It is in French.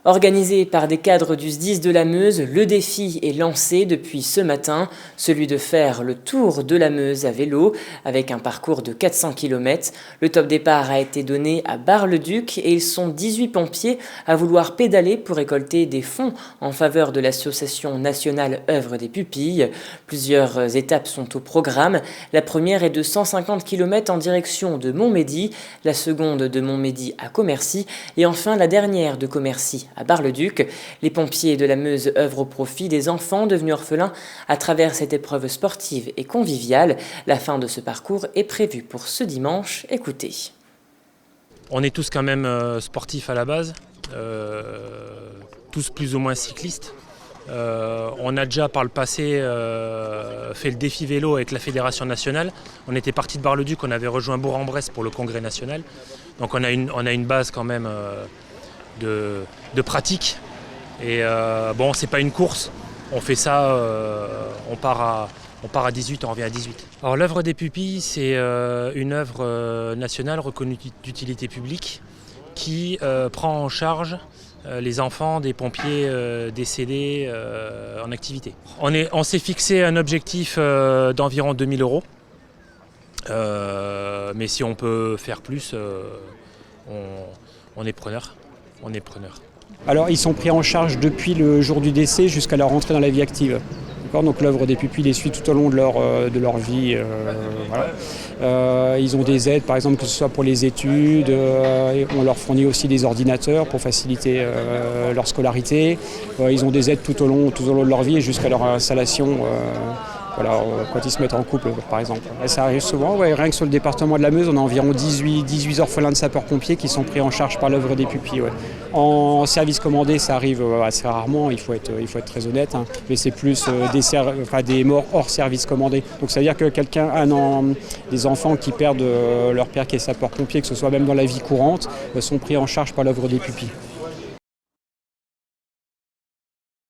Organisé par des cadres du SDIS de la Meuse, le défi est lancé depuis ce matin, celui de faire le tour de la Meuse à vélo avec un parcours de 400 km. Le top départ a été donné à Bar-le-Duc et ils sont 18 pompiers à vouloir pédaler pour récolter des fonds en faveur de l'association nationale Œuvre des Pupilles. Plusieurs étapes sont au programme. La première est de 150 km en direction de Montmédy, la seconde de Montmédy à Commercy et enfin la dernière de Commercy à Bar-le-Duc. Les pompiers de la Meuse œuvrent au profit des enfants devenus orphelins à travers cette épreuve sportive et conviviale. La fin de ce parcours est prévue pour ce dimanche. Écoutez. On est tous quand même sportifs à la base, tous plus ou moins cyclistes. On a déjà par le passé fait le défi vélo avec la Fédération nationale. On était parti de Bar-le-Duc, on avait rejoint Bourg-en-Bresse pour le congrès national. Donc on a une base quand même de pratique. Et bon, c'est pas une course, on fait ça, on part à 18, on revient à 18. Alors l'œuvre des pupilles, c'est une œuvre nationale reconnue d'utilité publique qui prend en charge les enfants des pompiers décédés en activité. On s'est fixé un objectif d'environ 2 000 €. Mais si on peut faire plus, on est preneur. Alors ils sont pris en charge depuis le jour du décès jusqu'à leur entrée dans la vie active. Donc l'œuvre des pupilles les suit tout au long de leur vie. Voilà. Ils ont des aides, par exemple, que ce soit pour les études. On leur fournit aussi des ordinateurs pour faciliter leur scolarité. Ils ont des aides tout au long de leur vie et jusqu'à leur installation. Voilà, quand ils se mettent en couple, par exemple. Et ça arrive souvent, rien que sur le département de la Meuse, on a environ 18 orphelins de sapeurs-pompiers qui sont pris en charge par l'œuvre des pupilles. Ouais. En service commandé, ça arrive assez rarement, il faut être très honnête, mais c'est plus des morts hors service commandé. Donc ça veut dire que des enfants qui perdent leur père qui est sapeur-pompier, que ce soit même dans la vie courante, sont pris en charge par l'œuvre des pupilles.